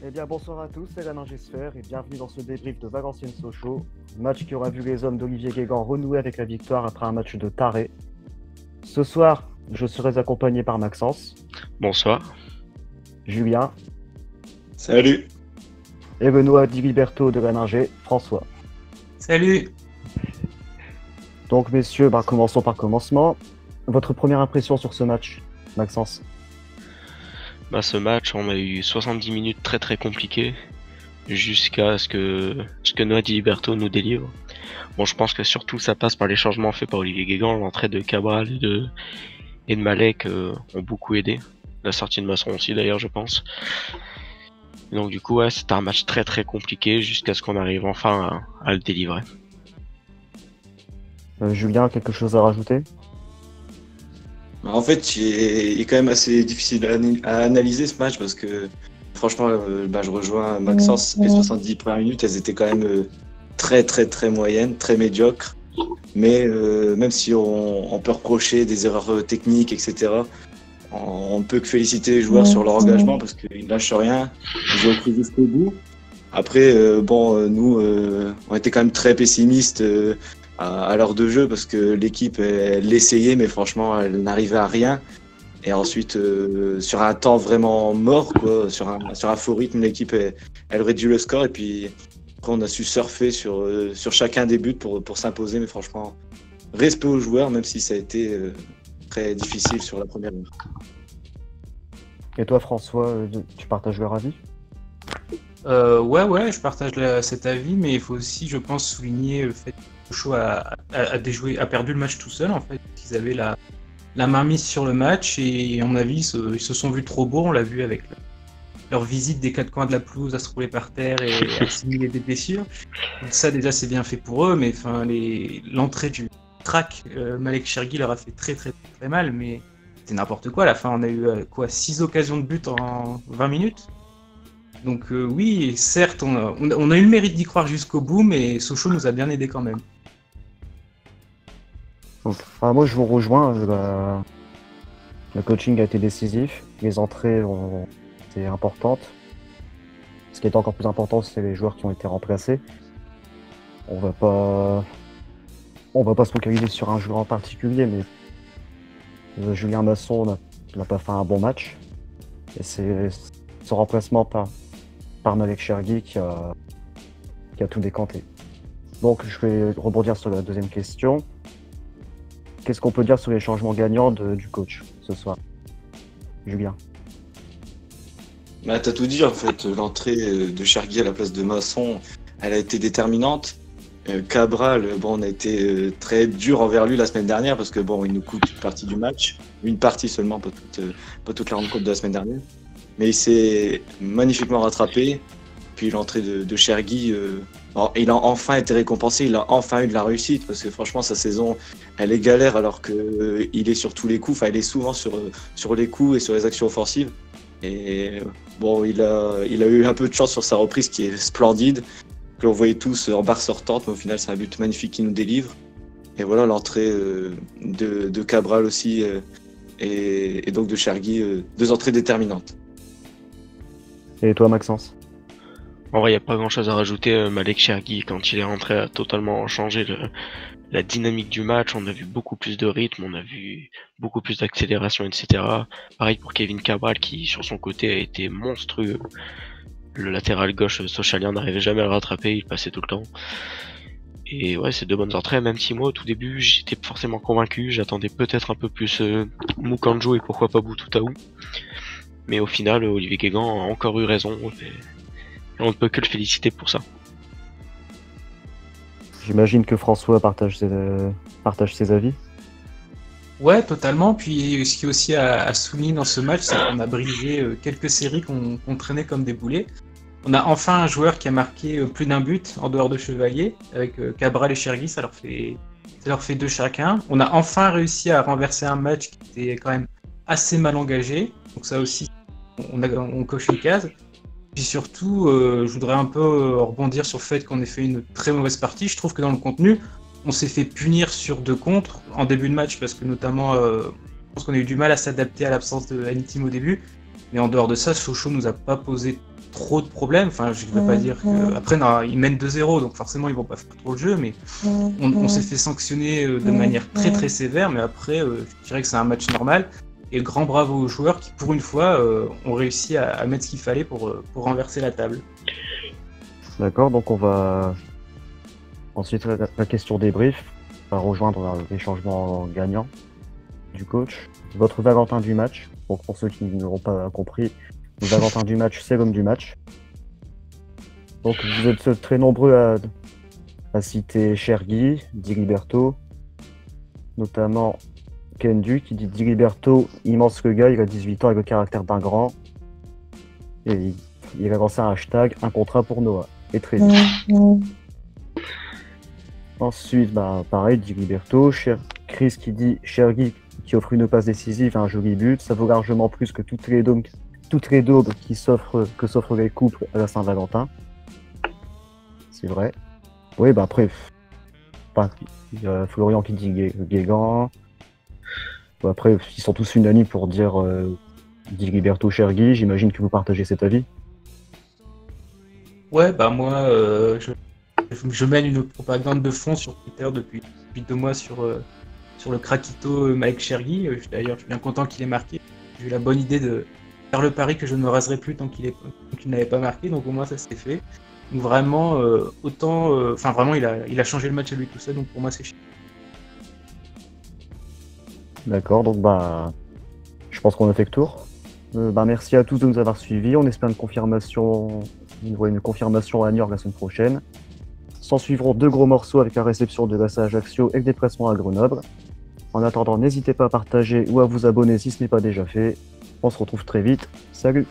Eh bien, bonsoir à tous, c'est Alain Gesfer et bienvenue dans ce débrief de Valenciennes Sochaux. Match qui aura vu les hommes d'Olivier Guégan renouer avec la victoire après un match de taré. Ce soir, je serai accompagné par Maxence, Bonsoir. Julien Salut. et Benoît Di Liberto de Laninger, François. Salut. Donc, messieurs, commençons par commencement. Votre première impression sur ce match, Maxence? Ce match, on a eu 70 minutes très très compliquées jusqu'à ce que Noah Di Liberto nous délivre. Bon, je pense que surtout ça passe par les changements faits par Olivier Guégan. L'entrée de Cabral et de Malek ont beaucoup aidé. La sortie de Masson aussi d'ailleurs, je pense. Et donc du coup, ouais, c'était un match très très compliqué jusqu'à ce qu'on arrive enfin à le délivrer. Julien, quelque chose à rajouter? En fait, il est quand même assez difficile à analyser ce match parce que franchement, je rejoins Maxence. Les 70 premières minutes, elles étaient quand même très très très moyennes, très médiocres. Mais même si on peut reprocher des erreurs techniques, etc., on ne peut que féliciter les joueurs sur leur engagement parce qu'ils ne lâchent rien. Ils ont cru jusqu'au bout. Après, nous, on était quand même très pessimistes à l'heure de jeu parce que l'équipe elle l'essayait mais franchement elle n'arrivait à rien et ensuite sur un temps vraiment mort quoi, sur un faux rythme l'équipe elle réduit le score et puis après on a su surfer sur chacun des buts pour s'imposer mais franchement respect aux joueurs même si ça a été très difficile sur la première heure. Et toi, François, tu partages leur avis? Ouais, je partage cet avis, mais il faut aussi, je pense, souligner le fait que Sochaux a perdu le match tout seul, en fait. Ils avaient la main mise sur le match et, à mon avis, ils se sont vus trop beaux. On l'a vu avec leur visite des quatre coins de la pelouse à se rouler par terre et à simuler des blessures. Donc ça, déjà, c'est bien fait pour eux, mais l'entrée du crack, Malek Chergui leur a fait très, très, très mal, mais c'était n'importe quoi. À la fin, on a eu 6 occasions de but en 20 minutes. Donc oui, certes, on a eu le mérite d'y croire jusqu'au bout, mais Sochaux nous a bien aidé quand même. Donc, moi, je vous rejoins. Le coaching a été décisif. Les entrées ont été importantes. Ce qui est encore plus important, c'est les joueurs qui ont été remplacés. On va pas se focaliser sur un joueur en particulier, mais Julien Masson n'a pas fait un bon match. Et c'est son remplacement par Malek Chergui qui a tout décanté. Donc je vais rebondir sur la deuxième question. Qu'est-ce qu'on peut dire sur les changements gagnants du coach ce soir, Julien? T'as tout dit en fait, l'entrée de Chergui à la place de Masson, elle a été déterminante. Cabral, on a été très dur envers lui la semaine dernière parce que il nous coûte une partie du match, une partie seulement, pas toute la rencontre de la semaine dernière. Mais il s'est magnifiquement rattrapé. Puis l'entrée de Chergui, il a enfin été récompensé, il a enfin eu de la réussite parce que franchement sa saison, elle est galère alors qu'il est sur tous les coups, il est souvent sur les coups et sur les actions offensives. Et il a eu un peu de chance sur sa reprise qui est splendide, que l'on voyait tous en barre sortante, mais au final c'est un but magnifique qui nous délivre. Et voilà l'entrée de Cabral aussi et donc de Chergui, deux entrées déterminantes. Et toi, Maxence? En vrai, il n'y a pas grand chose à rajouter. Malek Chergui, quand il est rentré, a totalement changé la dynamique du match. On a vu beaucoup plus de rythme, on a vu beaucoup plus d'accélération, etc. Pareil pour Kevin Cabral qui, sur son côté, a été monstrueux. Le latéral gauche sochalien n'arrivait jamais à le rattraper, il passait tout le temps. Et ouais, c'est deux bonnes entrées, même si moi, au tout début, j'étais forcément convaincu. J'attendais peut-être un peu plus Mukanjo et pourquoi pas Boututaou. Mais au final, Olivier Guégan a encore eu raison. Et on ne peut que le féliciter pour ça. J'imagine que François partage ses avis. Ouais, totalement. Puis ce qui est aussi à souligner dans ce match, c'est qu'on a brisé quelques séries qu'on traînait comme des boulets. On a enfin un joueur qui a marqué plus d'un but en dehors de Chevalier, avec Cabral et Chergui, ça leur fait deux chacun. On a enfin réussi à renverser un match qui était quand même assez mal engagé. Donc ça aussi, on coche une case. Puis surtout, je voudrais un peu rebondir sur le fait qu'on ait fait une très mauvaise partie. Je trouve que dans le contenu, on s'est fait punir sur 2 contres en début de match parce que notamment, je pense qu'on a eu du mal à s'adapter à l'absence de Anytime au début. Mais en dehors de ça, Sochaux nous a pas posé trop de problèmes. Enfin, je ne vais pas dire que. Après, non, ils mènent 2-0, donc forcément, ils vont pas faire trop le jeu. Mais on s'est fait sanctionner de manière très très sévère. Mais après, je dirais que c'est un match normal. Et grand bravo aux joueurs qui, pour une fois, ont réussi à mettre ce qu'il fallait pour renverser la table. D'accord, donc on va ensuite la question débrief. On va rejoindre les changements gagnants du coach. Votre Valentin du match, pour ceux qui n'auront pas compris, le Valentin du match, c'est l'homme du match. Donc vous êtes très nombreux à citer Chergui, Diliberto, notamment Kendu qui dit Diliberto, immense le gars, il a 18 ans avec le caractère d'un grand. Et il a lancé un hashtag, un contrat pour Noah. Et très vite. Ensuite, pareil, Diliberto, Chris qui dit Chergui qui offre une passe décisive et un joli but, ça vaut largement plus que toutes les daubes que s'offrent les couples à la Saint-Valentin. C'est vrai. Oui, après, il y a Florian qui dit Guégan. Après, ils sont tous unanimes pour dire Diliberto, Chergui. J'imagine que vous partagez cet avis. Ouais, moi, je mène une propagande de fond sur Twitter depuis 2 mois sur le craquito Malik Chergui. D'ailleurs, je suis bien content qu'il ait marqué. J'ai eu la bonne idée de faire le pari que je ne me raserai plus tant qu'il n'avait pas marqué, donc au moins ça s'est fait. Donc vraiment, vraiment, il a changé le match à lui tout seul, donc pour moi c'est chiant. D'accord, donc je pense qu'on a fait le tour. Merci à tous de nous avoir suivis. On espère une confirmation à Niort la semaine prochaine. S'en suivront 2 gros morceaux avec la réception de l'AS Ajaccio et le déplacement à Grenoble. En attendant, n'hésitez pas à partager ou à vous abonner si ce n'est pas déjà fait. On se retrouve très vite. Salut!